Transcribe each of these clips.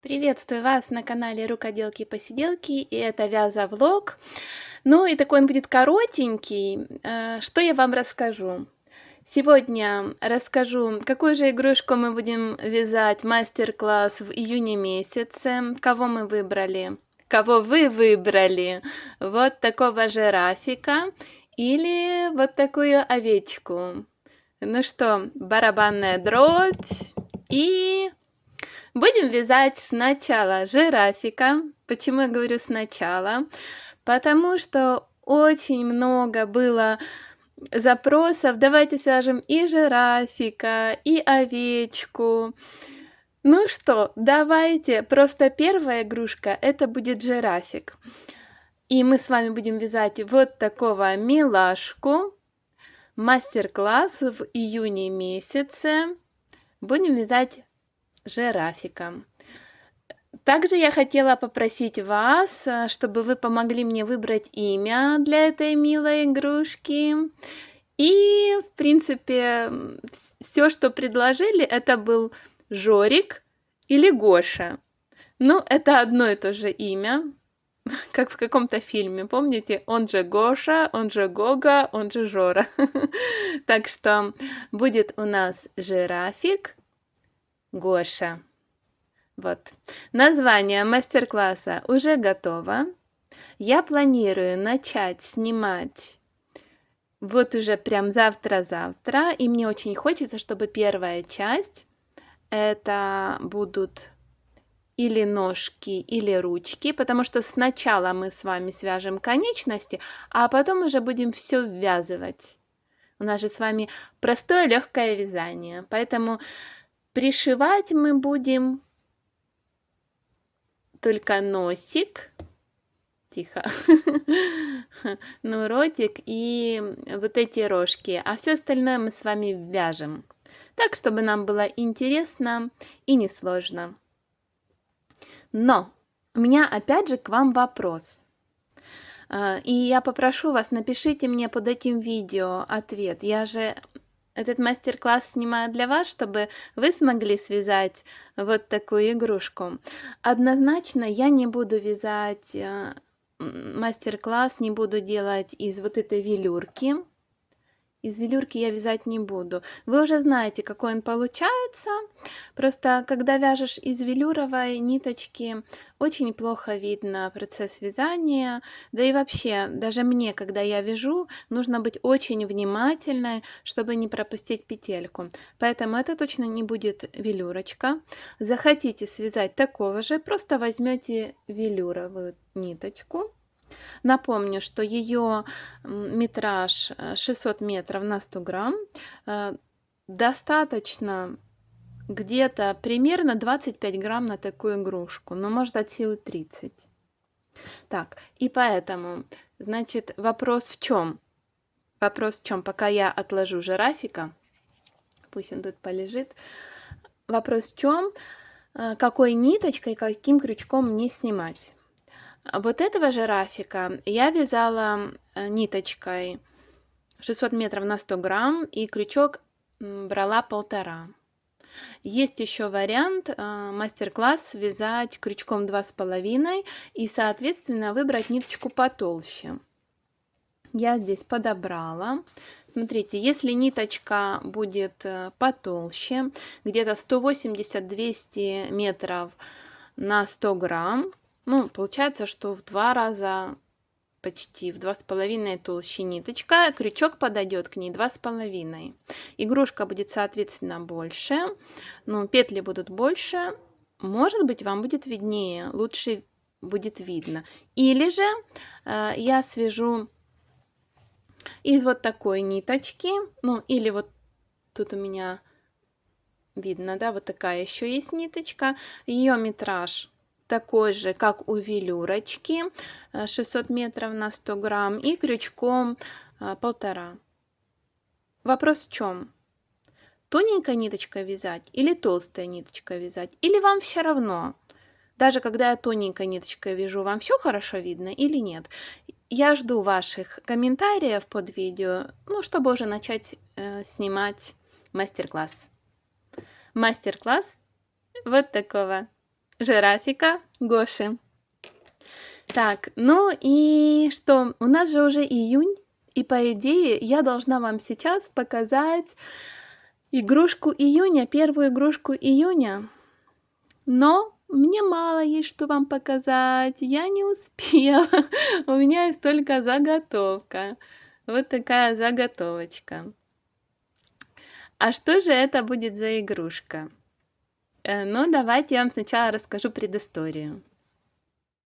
Приветствую вас на канале Рукоделки-посиделки, и это вязовлог. Ну и такой он будет коротенький. Что я вам расскажу? Сегодня расскажу, какую же игрушку мы будем вязать, мастер-класс в июне месяце, кого мы выбрали, кого вы выбрали. Вот такого жирафика или вот такую овечку. Ну что, барабанная дробь и... Будем вязать сначала жирафика. Почему я говорю сначала? Потому что очень много было запросов. Давайте свяжем и жирафика, и овечку. Ну что, давайте. Просто первая игрушка это будет жирафик. И мы с вами будем вязать вот такого милашку. Мастер-класс в июне месяце. Будем вязать жирафика. Также я хотела попросить вас, чтобы вы помогли мне выбрать имя для этой милой игрушки. И, в принципе, все, что предложили, это был Жорик или Гоша. Ну, это одно и то же имя, как в каком-то фильме, помните? Он же Гоша, он же Гога, он же Жора. Так что будет у нас жирафик, Гоша. Вот. Название мастер-класса уже готово. Я планирую начать снимать вот уже прям завтра-завтра. И мне очень хочется, чтобы первая часть это будут или ножки, или ручки, потому что сначала мы с вами свяжем конечности, а потом уже будем все ввязывать. У нас же с вами простое легкое вязание, поэтому пришивать мы будем только носик, тихо, ну, ротик и вот эти рожки, а все остальное мы с вами вяжем, так, чтобы нам было интересно и несложно. Но у меня опять же к вам вопрос. И я попрошу вас, напишите мне под этим видео ответ. Я же этот мастер-класс снимаю для вас, чтобы вы смогли связать вот такую игрушку. Однозначно я не буду вязать мастер-класс, не буду делать из вот этой велюрки. Из велюрки я вязать не буду. Вы уже знаете, какой он получается. Просто когда вяжешь из велюровой ниточки, очень плохо видно процесс вязания. Да и вообще, даже мне, когда я вяжу, нужно быть очень внимательной, чтобы не пропустить петельку. Поэтому это точно не будет велюрочка. Захотите связать такого же, просто возьмете велюровую ниточку. Напомню, что ее метраж 600 метров на 100 грамм. Достаточно где-то примерно 25 грамм на такую игрушку, но может от силы 30. Так, и поэтому, значит, вопрос в чем? Вопрос в чем? Пока я отложу жирафика, пусть он тут полежит. Вопрос в чем? Какой ниточкой, каким крючком мне снимать? Вот этого жирафика я вязала ниточкой 600 метров на 100 грамм и крючок брала 1,5. Есть еще вариант мастер-класс вязать крючком 2,5 и соответственно выбрать ниточку потолще. Я здесь подобрала. Смотрите, если ниточка будет потолще, где-то 180-200 метров на 100 грамм, ну, получается, что в 2 раза, почти в 2,5 толще ниточка, крючок подойдет к ней 2,5. Игрушка будет, соответственно, больше, но петли будут больше. Может быть, вам будет виднее, лучше будет видно. Или же я свяжу из вот такой ниточки, ну, или вот тут у меня видно, да, вот такая еще есть ниточка. Ее метраж такой же, как у велюрочки, 600 метров на 100 грамм, и крючком 1,5. Вопрос в чем? Тоненькая ниточка вязать или толстая ниточка вязать? Или вам все равно? Даже когда я тоненькой ниточкой вяжу, вам все хорошо видно или нет? Я жду ваших комментариев под видео, ну, чтобы уже начать снимать мастер-класс. Мастер-класс вот такого жирафика Гоши. Так, ну и что? У нас же уже июнь, и по идее я должна вам сейчас показать игрушку июня, первую игрушку июня. Но мне мало есть что вам показать, я не успела. У меня есть только заготовка. Вот такая заготовочка. А что же это будет за игрушка? Ну, давайте я вам сначала расскажу предысторию.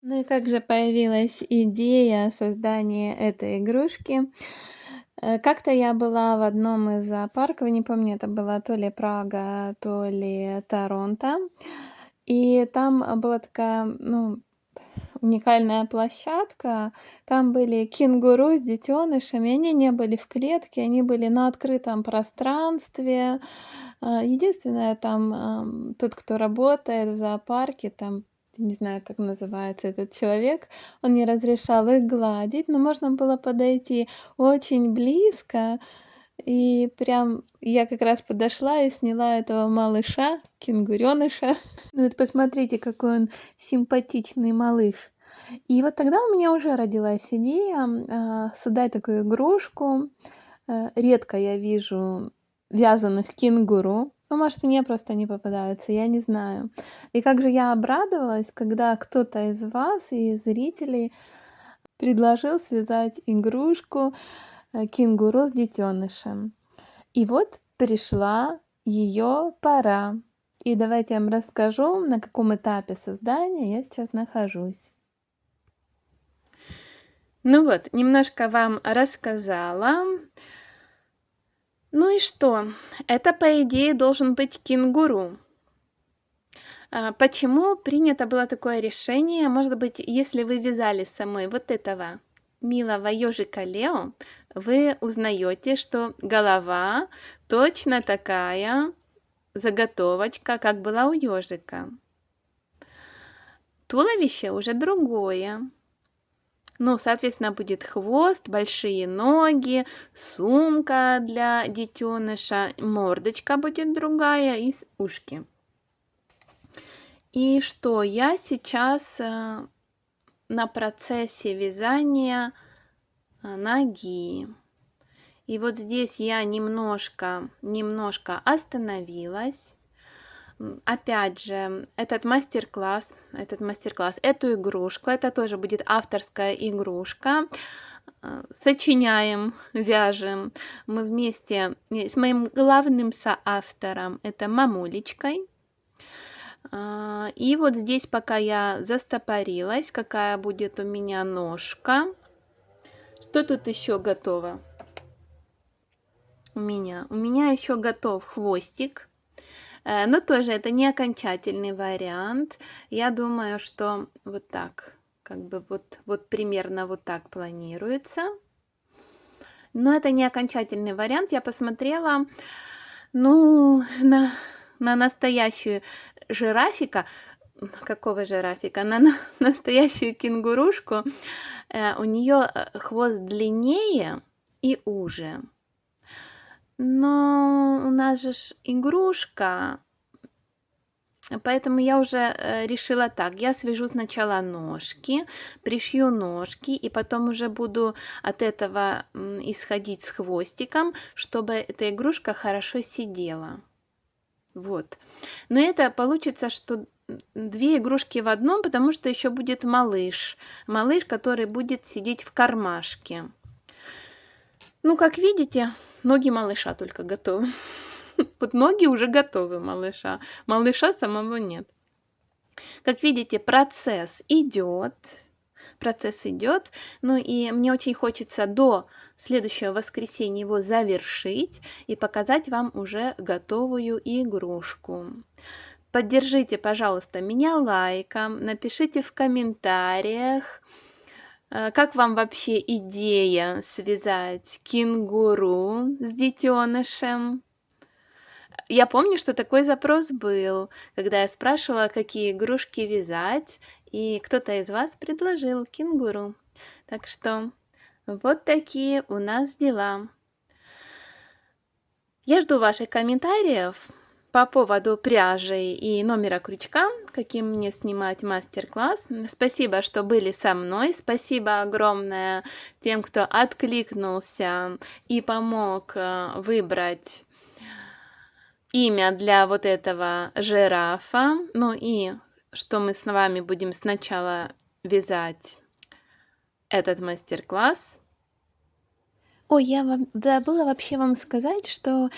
Ну и как же появилась идея создания этой игрушки? Как-то я была в одном из зоопарков, не помню, это была то ли Прага, то ли Торонто. И там была такая, ну, уникальная площадка. Там были кенгуру с детенышами. Они не были в клетке, они были на открытом пространстве. Единственное, там тот, кто работает в зоопарке, там не знаю, как называется этот человек, он не разрешал их гладить, но можно было подойти очень близко. И прям я как раз подошла и сняла этого малыша, кенгурёныша. Ну вот посмотрите, какой он симпатичный малыш. И вот тогда у меня уже родилась идея создать такую игрушку. Редко я вижу вязаных кенгуру. Ну, может, мне просто не попадаются, я не знаю. И как же я обрадовалась, когда кто-то из вас, из зрителей, предложил связать игрушку кенгуру с детенышем. И вот пришла ее пора. И давайте я вам расскажу, на каком этапе создания я сейчас нахожусь. Ну вот, немножко вам рассказала. Ну и что? Это, по идее, должен быть кенгуру. Почему принято было такое решение? Может быть, если вы вязали самой вот этого милого ежика Лео, вы узнаете, что голова точно такая заготовочка, как была у ежика. Туловище уже другое. Ну, соответственно, будет хвост, большие ноги, сумка для детеныша, мордочка будет другая и ушки. И что? Я сейчас на процессе вязания ноги. И вот здесь я немножко остановилась. Опять же, этот мастер-класс, эту игрушку, это тоже будет авторская игрушка. Сочиняем, вяжем мы вместе с моим главным соавтором, это мамулечкой. И вот здесь пока я застопорилась, какая будет у меня ножка. Что тут еще готово? У меня еще готов хвостик. Но тоже это не окончательный вариант. Я думаю, что вот так, как бы вот примерно вот так планируется. Но это не окончательный вариант. Я посмотрела, ну, на настоящую жирафика. Какого жирафика? На настоящую кенгурушку. У нее хвост длиннее и уже. Но у нас же игрушка, поэтому я уже решила так. Я свяжу сначала ножки, пришью ножки, и потом уже буду от этого исходить с хвостиком, чтобы эта игрушка хорошо сидела. Вот. Но это получится, что две игрушки в одном, потому что еще будет малыш. Малыш, который будет сидеть в кармашке. Ну, как видите, ноги малыша только готовы. Вот ноги уже готовы малыша. Малыша самого нет. Как видите, процесс идет. Ну и мне очень хочется до следующего воскресенья его завершить и показать вам уже готовую игрушку. Поддержите, пожалуйста, меня лайком, напишите в комментариях, как вам вообще идея связать кенгуру с детенышем. Я помню, что такой запрос был, когда я спрашивала, какие игрушки вязать, и кто-то из вас предложил кенгуру. Так что вот такие у нас дела. Я жду ваших комментариев. по поводу пряжи и номера крючка, каким мне снимать мастер-класс. Спасибо, что были со мной. Спасибо огромное тем, кто откликнулся и помог выбрать имя для вот этого жирафа. Ну и что мы с вами будем сначала вязать этот мастер-класс. Ой, я забыла вообще вам сказать, что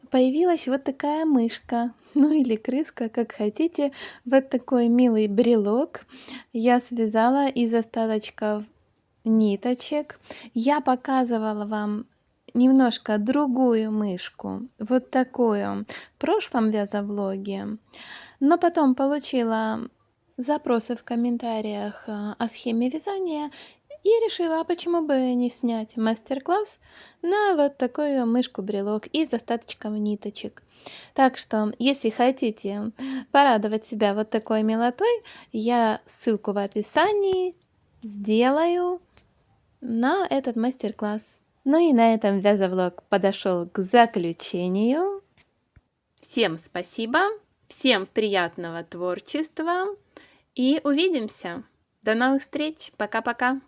появилась вот такая мышка, ну или крыска, как хотите. Вот такой милый брелок я связала из остаточков ниточек. Я показывала вам немножко другую мышку, вот такую, в прошлом вязовлоге. Но потом получила запросы в комментариях о схеме вязания и решила, а почему бы не снять мастер-класс на вот такую мышку-брелок из остаточков ниточек. Так что, если хотите порадовать себя вот такой милотой, я ссылку в описании сделаю на этот мастер-класс. Ну и на этом вязовлог подошел к заключению. Всем спасибо, всем приятного творчества и увидимся. До новых встреч. Пока-пока.